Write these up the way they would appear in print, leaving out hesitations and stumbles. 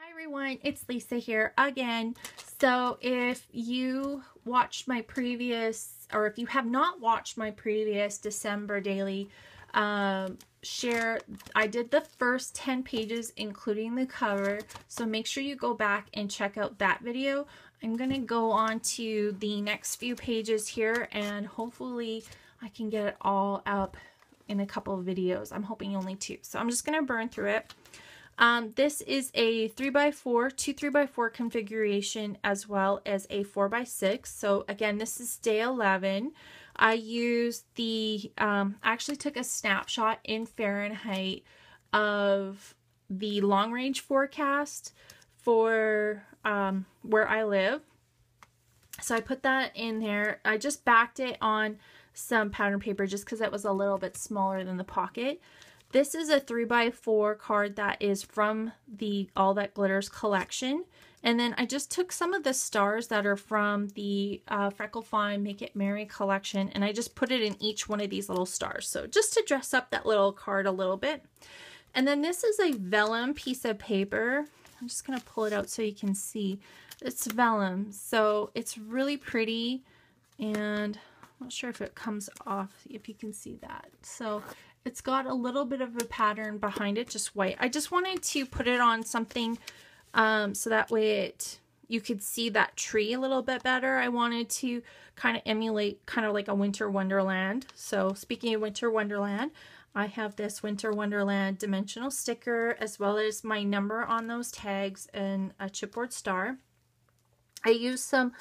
Hi everyone, it's Lisa here again. So if you watched my previous, or if you have not watched my previous December daily share, I did the first 10 pages including the cover, so make sure you go back and check out that video. I'm going to go on to the next few pages here and hopefully I can get it all up in a couple of videos. I'm hoping only 2, so I'm just going to burn through it. This is a 3x4, 2 3x4 configuration as well as a 4x6. So again, this is day 11. I used the, I actually took a snapshot in Fahrenheit of the long range forecast for where I live. So I put that in there. I just backed it on some pattern paper just because it was a little bit smaller than the pocket. This is a 3x4 card that is from the All That Glitters collection. And then I just took some of the stars that are from the Freckle Fawn Make It Merry collection and I just put it in each one of these little stars. So just to dress up that little card a little bit. And then this is a vellum piece of paper. I'm just going to pull it out so you can see. It's vellum. So it's really pretty and I'm not sure if it comes off, if you can see that. So it's got a little bit of a pattern behind it, just white. I just wanted to put it on something so that way you could see that tree a little bit better. I wanted to kind of emulate kind of like a winter wonderland. So speaking of winter wonderland, I have this winter wonderland dimensional sticker as well as my number on those tags and a chipboard star. I used some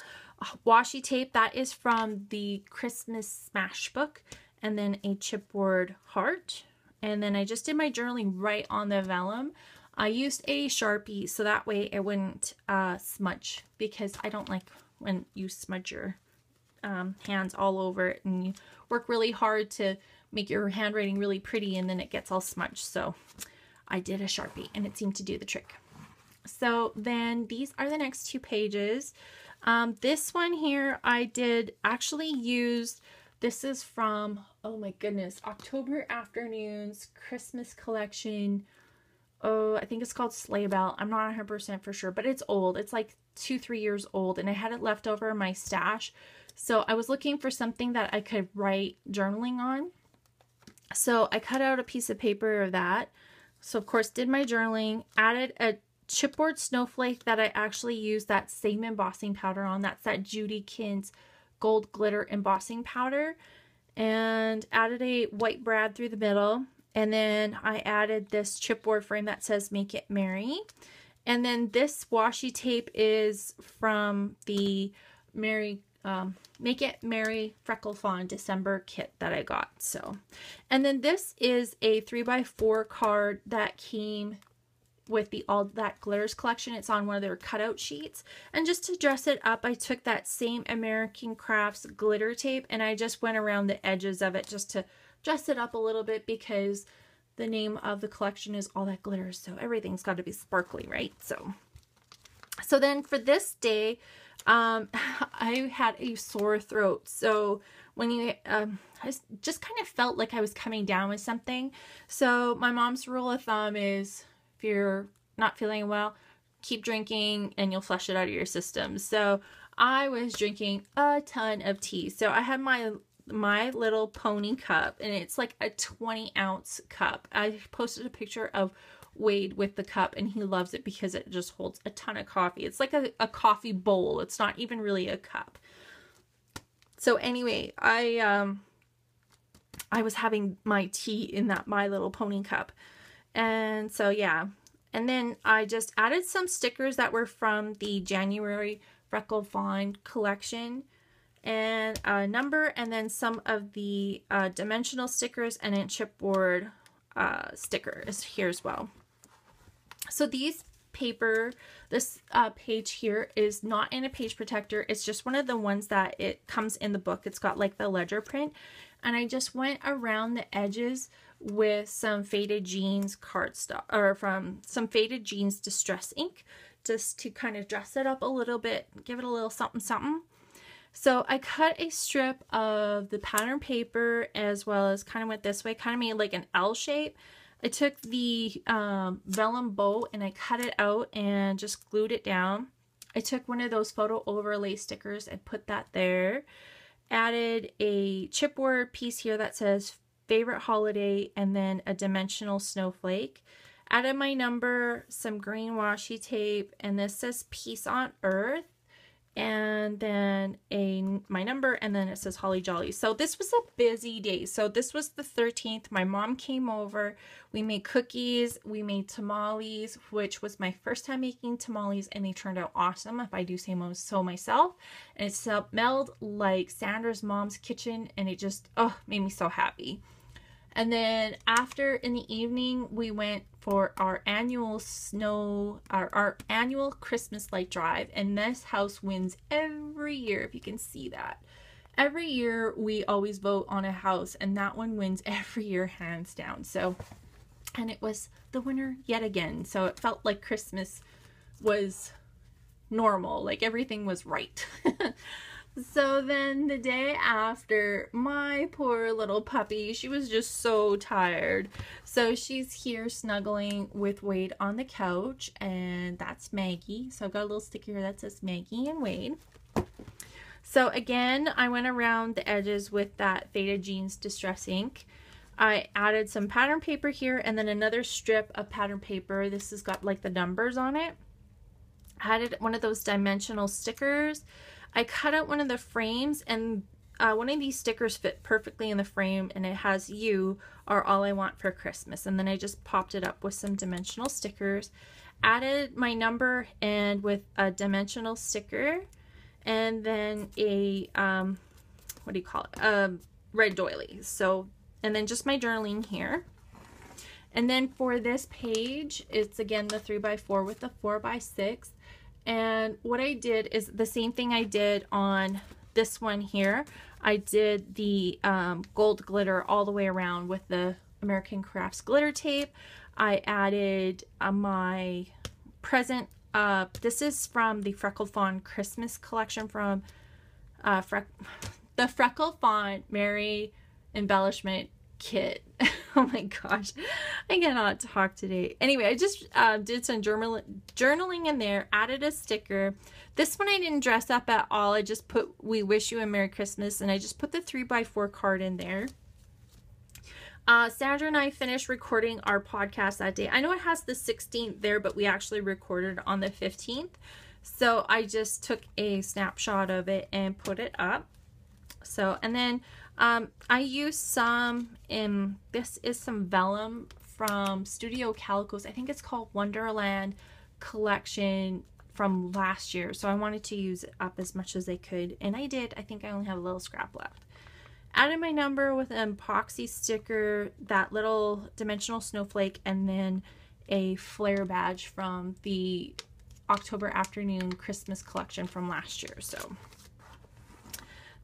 washi tape that is from the Christmas Smash book, and then a chipboard heart, and then I just did my journaling right on the vellum. I used a Sharpie so that way it wouldn't smudge, because I don't like when you smudge your hands all over it and you work really hard to make your handwriting really pretty and then it gets all smudged. So I did a Sharpie and it seemed to do the trick. So then these are the next 2 pages. This one here I did actually use, this is from, oh my goodness, October Afternoons Christmas collection. Oh, I think it's called Sleigh Bell. I'm not 100% for sure, but it's old. It's like 2-3 years old and I had it left over in my stash. So I was looking for something that I could write journaling on. So I cut out a piece of paper of that. So of course did my journaling, added a chipboard snowflake that I actually used that same embossing powder on. That's that Judy Kins gold glitter embossing powder, and added a white brad through the middle. And then I added this chipboard frame that says Make It Merry. And then this washi tape is from the Make It Merry Freckle Fawn December kit that I got. So, and then this is a 3x4 card that came with the All That Glitters collection. It's on one of their cutout sheets. And just to dress it up, I took that same American Crafts glitter tape and I just went around the edges of it just to dress it up a little bit, because the name of the collection is All That Glitters, so everything's got to be sparkly, right? So then for this day, I had a sore throat. So when I just kind of felt like I was coming down with something. So my mom's rule of thumb is, if you're not feeling well, keep drinking and you'll flush it out of your system. So I was drinking a ton of tea. So I had my Little Pony cup, and it's like a 20-ounce cup. I posted a picture of Wade with the cup and he loves it because it just holds a ton of coffee. It's like a coffee bowl. It's not even really a cup. So anyway, I was having my tea in that My Little Pony cup. And so yeah, and then I just added some stickers that were from the January Freckle Fawn collection, and a number, and then some of the dimensional stickers, and then chipboard stickers here as well. So these paper, this page here is not in a page protector. It's just one of the ones that it comes in the book. It's got like the ledger print, and I just went around the edges with some Faded Jeans cardstock, or from some Faded Jeans distress ink, just to kind of dress it up a little bit, give it a little something something. So I cut a strip of the pattern paper as well as kind of went this way, kind of made like an L shape, I took the vellum bow and I cut it out and just glued it down. I took one of those photo overlay stickers and put that there. Added a chipboard piece here that says favorite holiday and then a dimensional snowflake. Added my number, some green washi tape, and this says Peace on Earth. And then my number, and then it says Holly Jolly. So this was a busy day. So this was the 13th. My mom came over. We made cookies. We made tamales, which was my first time making tamales, and they turned out awesome, if I do say so myself. And it smelled like Sandra's mom's kitchen, and it just, made me so happy. And then after, in the evening, we went for our annual our annual Christmas light drive. And this house wins every year, if you can see that. Every year we always vote on a house, and that one wins every year, hands down. So, and it was the winner yet again. So it felt like Christmas was normal, like everything was right. So then the day after, my poor little puppy, she was just so tired. So she's here snuggling with Wade on the couch, and that's Maggie. So I've got a little sticker here that says Maggie and Wade. So again, I went around the edges with that Faded Jeans Distress ink. I added some pattern paper here and then another strip of pattern paper. This has got like the numbers on it. I added one of those dimensional stickers. I cut out one of the frames, and one of these stickers fit perfectly in the frame, and it has "You Are All I Want for Christmas." And then I just popped it up with some dimensional stickers. Added my number and with a dimensional sticker, and then a what do you call it? A red doily. So, and then just my journaling here. And then for this page, it's again the 3x4 with the 4x6. And what I did is the same thing I did on this one here. I did the gold glitter all the way around with the American Crafts glitter tape. I added my present. This is from the Freckle Fawn Christmas collection from the Freckle Fawn Merry Embellishment Kit. Oh my gosh, I cannot talk today. Anyway, I just did some journaling in there, added a sticker. This one I didn't dress up at all. I just put "We Wish You a Merry Christmas," and I just put the 3x4 card in there. Sandra and I finished recording our podcast that day. I know it has the 16th there, but we actually recorded on the 15th. So I just took a snapshot of it and put it up. So, and then I used some, this is some vellum from Studio Calicos. I think it's called Wonderland Collection from last year. So I wanted to use it up as much as I could. And I did. I think I only have a little scrap left. Added my number with an epoxy sticker, that little dimensional snowflake, and then a flare badge from the October Afternoon Christmas collection from last year. So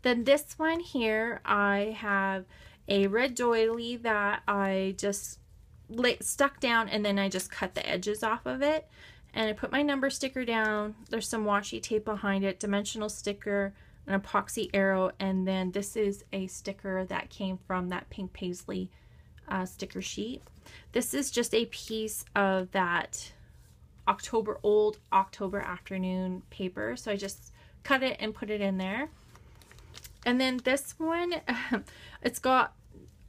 then this one here, I have a red doily that I just stuck down, and then I just cut the edges off of it. And I put my number sticker down. There's some washi tape behind it, dimensional sticker, an epoxy arrow, and then this is a sticker that came from that Pink Paisley sticker sheet. This is just a piece of that old October Afternoon paper. So I just cut it and put it in there. And then this one, it's got,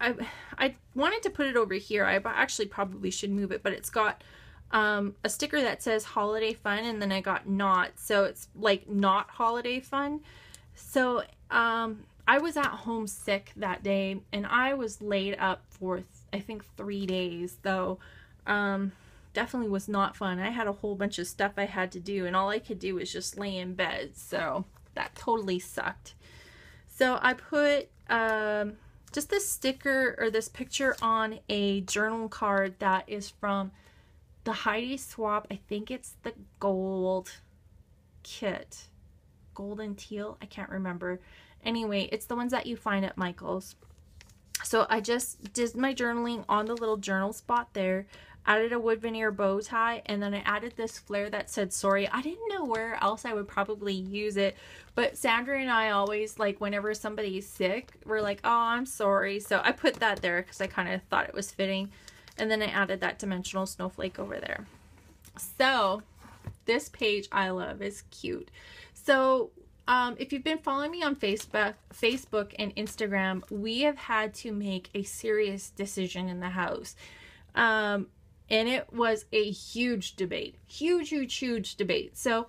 I wanted to put it over here. I actually probably should move it, but it's got a sticker that says Holiday Fun, and then I got not. So it's like not holiday fun. So I was at home sick that day, and I was laid up for, I think, 3 days, though. Definitely was not fun. I had a whole bunch of stuff I had to do, and all I could do was just lay in bed. So that totally sucked. So I put just this sticker or this picture on a journal card that is from the Heidi Swapp. I think it's the gold kit. Gold and teal. I can't remember. Anyway, it's the ones that you find at Michael's. So I just did my journaling on the little journal spot there. Added a wood veneer bow tie, and then I added this flare that said sorry. I didn't know where else I would probably use it, but Sandra and I always, like, whenever somebody's sick, we're like, oh, I'm sorry. So I put that there because I kind of thought it was fitting. And then I added that dimensional snowflake over there. So this page I love, is cute. So if you've been following me on Facebook and Instagram, we have had to make a serious decision in the house. And it was a huge debate. Huge debate. So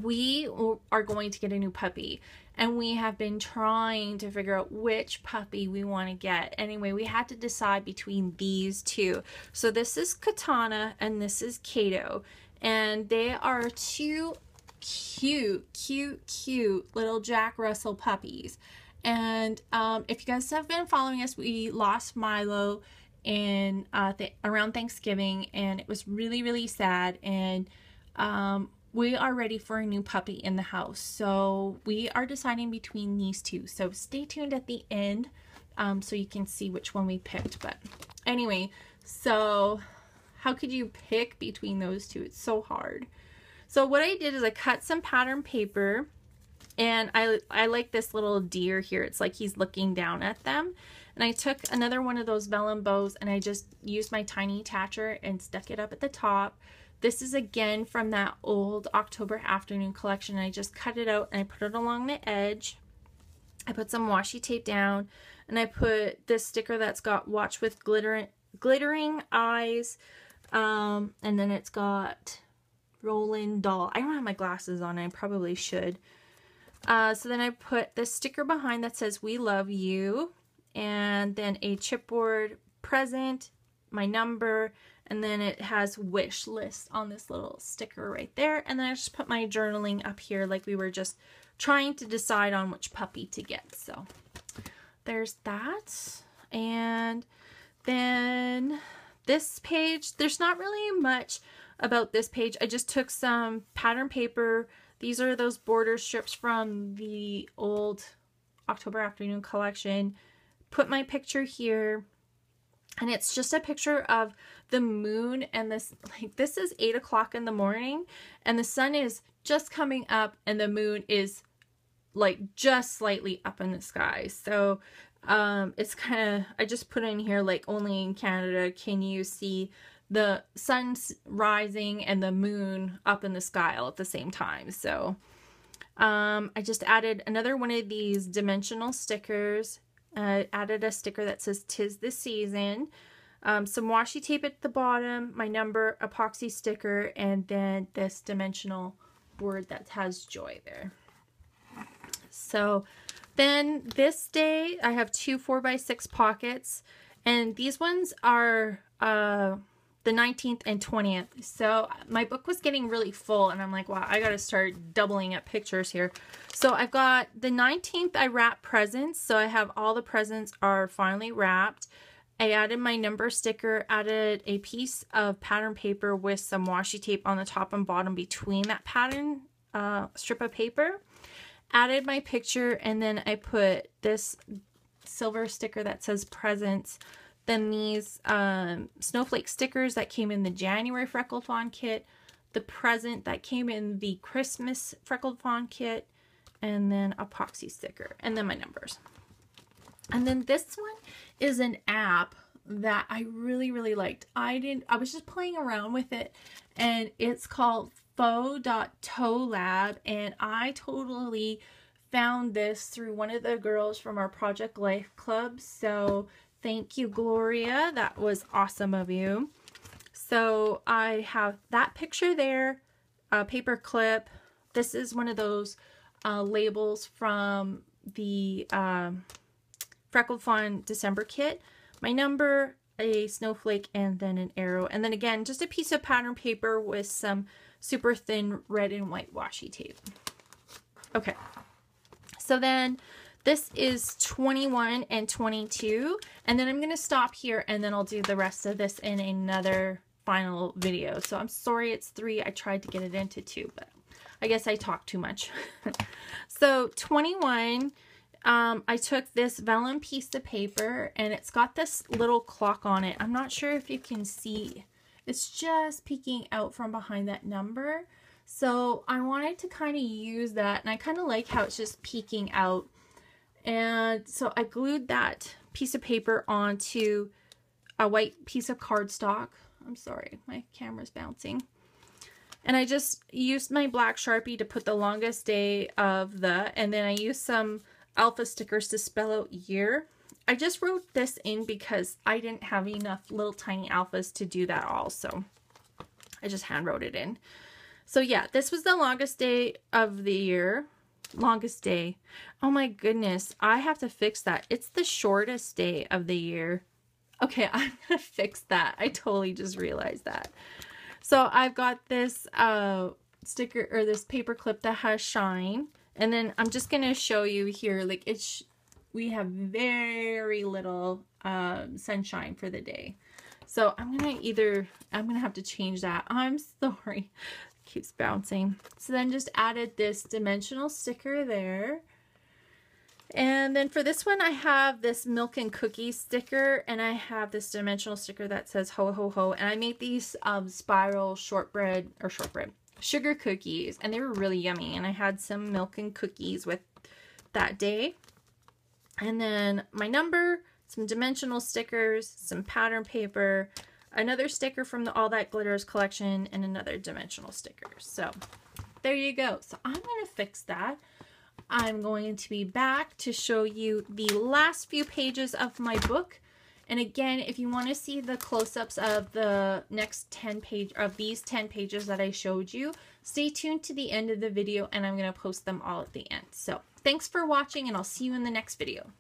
we are going to get a new puppy. And we have been trying to figure out which puppy we want to get. Anyway, we had to decide between these two. So this is Katana and this is Kato. And they are two cute little Jack Russell puppies. And if you guys have been following us, we lost Milo in around Thanksgiving, and it was really sad. And we are ready for a new puppy in the house, so we are deciding between these two. So stay tuned at the end so you can see which one we picked. But anyway, so how could you pick between those two? It's so hard. So what I did is I cut some pattern paper, and I like this little deer here. It's like he's looking down at them. And I took another one of those vellum bows, and I just used my tiny attacher and stuck it up at the top. This is again from that old October Afternoon collection. I just cut it out and I put it along the edge. I put some washi tape down, and I put this sticker that's got watch with glittering eyes. And then it's got Roland doll. I don't have my glasses on. I probably should. So then I put this sticker behind that says we love you, and then a chipboard present, my number, and then it has wish list on this little sticker right there. And then I just put my journaling up here, like we were just trying to decide on which puppy to get. So there's that. And then this page, there's not really much about this page. I just took some pattern paper. These are those border strips from the old October Afternoon collection. Put my picture here, and it's just a picture of the moon, and this is 8 o'clock in the morning, and the sun is just coming up, and the moon is like just slightly up in the sky. So it's kind of, I just put in here like only in Canada can you see the sun's rising and the moon up in the sky all at the same time. So I just added another one of these dimensional stickers. Added a sticker that says "'Tis the Season," some washi tape at the bottom, my number, epoxy sticker, and then this dimensional word that has joy there. So then this day I have two 4x6 pockets, and these ones are the 19th and 20th. So my book was getting really full, and I'm like, wow, I gotta start doubling up pictures here. So I've got the 19th, I wrap presents. So I have all the presents are finally wrapped. I added my number sticker, added a piece of pattern paper with some washi tape on the top and bottom between that pattern strip of paper. Added my picture, and then I put this silver sticker that says presents. Then these snowflake stickers that came in the January Freckled Fawn kit, the present that came in the Christmas Freckled Fawn kit, and then epoxy sticker, and then my numbers. And then this one is an app that I really liked. I was just playing around with it, and it's called faux.toelab, and I totally found this through one of the girls from our Project Life Club. So thank you, Gloria. That was awesome of you. So I have that picture there, a paper clip. This is one of those labels from the Freckled Fawn December kit. My number, a snowflake, and then an arrow. And then again, just a piece of pattern paper with some super thin red and white washi tape. Okay. So then this is 21 and 22. And then I'm going to stop here, and then I'll do the rest of this in another final video. So I'm sorry it's 3. I tried to get it into 2, but I guess I talked too much. So 21, I took this vellum piece of paper, and it's got this little clock on it. I'm not sure if you can see. It's just peeking out from behind that number. So I wanted to kind of use that, and I kind of like how it's just peeking out. And so I glued that piece of paper onto a white piece of cardstock. I'm sorry, my camera's bouncing. And I just used my black Sharpie to put the longest day of the, and then I used some alpha stickers to spell out year. I just wrote this in because I didn't have enough little tiny alphas to do that all, so I just hand wrote it in. So yeah, this was the longest day of the year. Longest day. Oh my goodness, I have to fix that. It's the shortest day of the year. Okay, I'm gonna fix that. I totally just realized that. So I've got this sticker, or this paper clip that has shine. And then I'm just gonna show you here, like we have very little sunshine for the day. So I'm gonna have to change that. I'm sorry. It keeps bouncing. So then just added this dimensional sticker there. And then for this one, I have this milk and cookies sticker, and I have this dimensional sticker that says ho ho ho. And I made these spiral sugar cookies, and they were really yummy. And I had some milk and cookies with that day. And then my number, some dimensional stickers, some pattern paper, another sticker from the All That Glitters collection, and another dimensional sticker. So there you go. So I'm going to fix that. I'm going to be back to show you the last few pages of my book. And again, if you want to see the close-ups of the next 10 page of these 10 pages that I showed you, stay tuned to the end of the video, and I'm going to post them all at the end. So thanks for watching, and I'll see you in the next video.